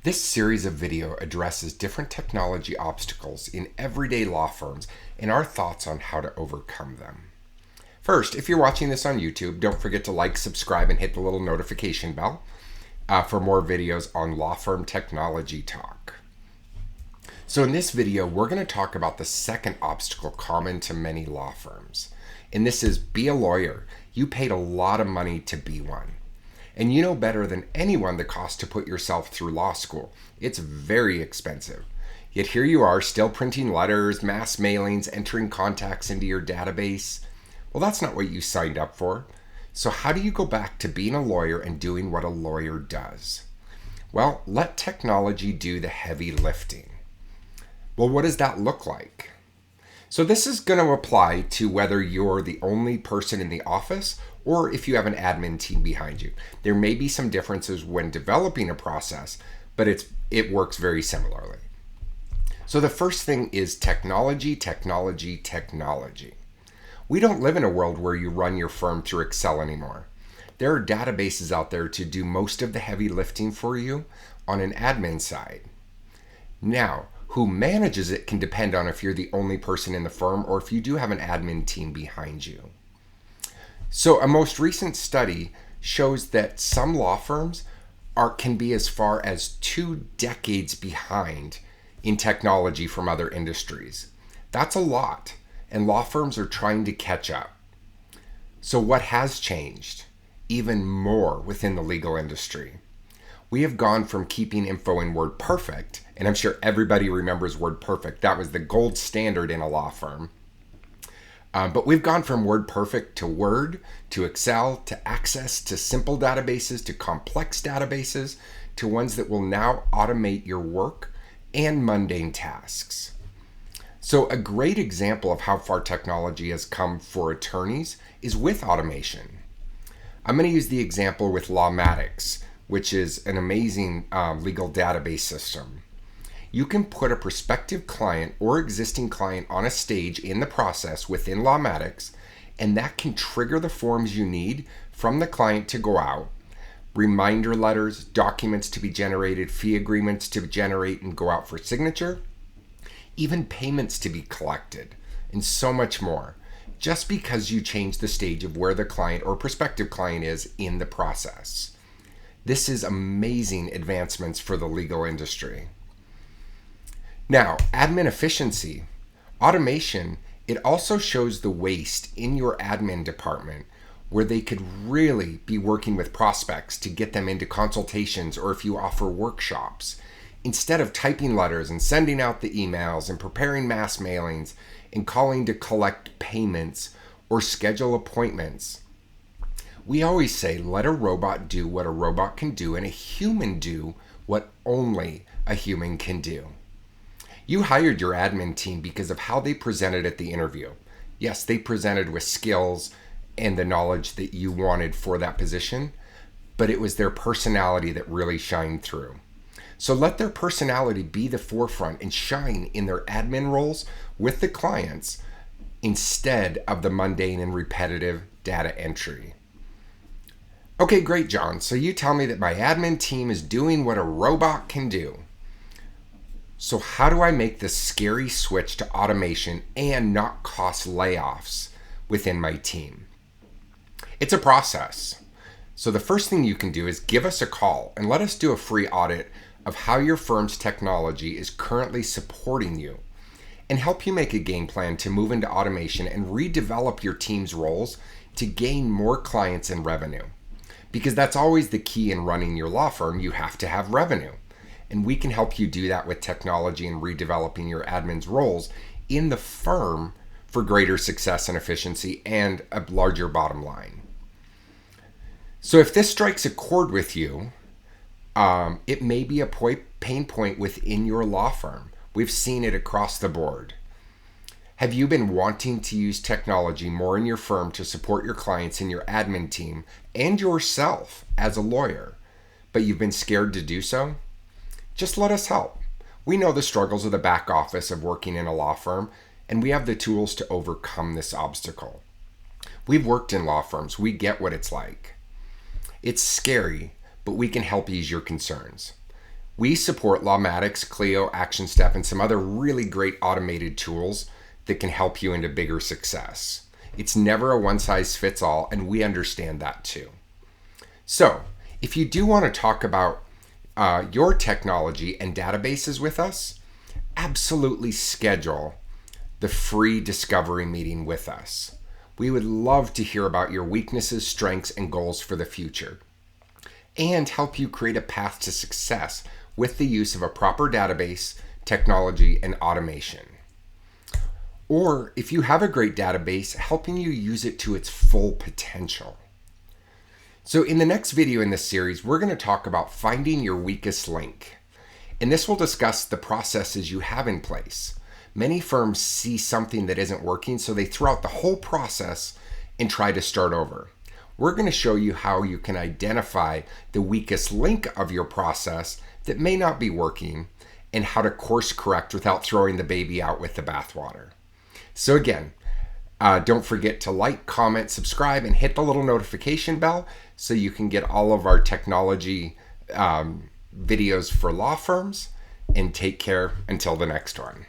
This series of video addresses different technology obstacles in everyday law firms and our thoughts on how to overcome them. First, if you're watching this on YouTube, don't forget to like, subscribe, and hit the little notification bell for more videos on law firm technology talk. So in this video, we're going to talk about the second obstacle common to many law firms. And this is be a lawyer. You paid a lot of money to be one. And you know better than anyone the cost to put yourself through law school. It's very expensive. Yet here you are still printing letters, mass mailings, entering contacts into your database. Well, that's not what you signed up for. So how do you go back to being a lawyer and doing what a lawyer does? Well, let technology do the heavy lifting. Well, what does that look like? So this is going to apply to whether you're the only person in the office or if you have an admin team behind you. There may be some differences when developing a process, but it works very similarly. So the first thing is technology, technology, technology. We don't live in a world where you run your firm through Excel anymore. There are databases out there to do most of the heavy lifting for you on an admin side. Now, who manages it can depend on if you're the only person in the firm or if you do have an admin team behind you. So a most recent study shows that some law firms can be as far as 2 decades behind in technology from other industries. That's a lot, and law firms are trying to catch up. So what has changed? Even more within the legal industry. We have gone from keeping info in WordPerfect, and I'm sure everybody remembers WordPerfect. That was the gold standard in a law firm. But we've gone from WordPerfect to Word, to Excel, to Access, to simple databases, to complex databases, to ones that will now automate your work and mundane tasks. So a great example of how far technology has come for attorneys is with automation. I'm going to use the example with Lawmatics, which is an amazing legal database system. You can put a prospective client or existing client on a stage in the process within Lawmatics, and that can trigger the forms you need from the client to go out, reminder letters, documents to be generated, fee agreements to generate and go out for signature, even payments to be collected, and so much more, just because you change the stage of where the client or prospective client is in the process. This is amazing advancements for the legal industry. Now, admin efficiency. Automation, it also shows the waste in your admin department where they could really be working with prospects to get them into consultations or if you offer workshops. Instead of typing letters and sending out the emails and preparing mass mailings and calling to collect payments or schedule appointments. We always say, let a robot do what a robot can do and a human do what only a human can do. You hired your admin team because of how they presented at the interview. Yes, they presented with skills and the knowledge that you wanted for that position, but it was their personality that really shined through. So let their personality be the forefront and shine in their admin roles with the clients instead of the mundane and repetitive data entry. Okay, great, John. So you tell me that my admin team is doing what a robot can do. So how do I make this scary switch to automation and not cost layoffs within my team? It's a process. So the first thing you can do is give us a call and let us do a free audit of how your firm's technology is currently supporting you and help you make a game plan to move into automation and redevelop your team's roles to gain more clients and revenue. Because that's always the key in running your law firm. You have to have revenue. And we can help you do that with technology and redeveloping your admin's roles in the firm for greater success and efficiency and a larger bottom line. So if this strikes a chord with you, it may be a pain point within your law firm. We've seen it across the board. Have you been wanting to use technology more in your firm to support your clients and your admin team and yourself as a lawyer, but you've been scared to do so? Just let us help. We know the struggles of the back office of working in a law firm, and we have the tools to overcome this obstacle. We've worked in law firms. We get what it's like. It's scary, but we can help ease your concerns. We support Lawmatics, Clio, Actionstep, and some other really great automated tools that can help you into bigger success. It's never a one-size-fits-all, and we understand that too. So, if you do want to talk about your technology and databases with us, absolutely schedule the free discovery meeting with us. We would love to hear about your weaknesses, strengths, and goals for the future, and help you create a path to success with the use of a proper database, technology, and automation. Or if you have a great database, helping you use it to its full potential. So in the next video in this series, we're going to talk about finding your weakest link. And this will discuss the processes you have in place. Many firms see something that isn't working, so they throw out the whole process and try to start over. We're going to show you how you can identify the weakest link of your process that may not be working and how to course correct without throwing the baby out with the bathwater. So again, don't forget to like, comment, subscribe, and hit the little notification bell so you can get all of our technology videos for law firms. And take care until the next one.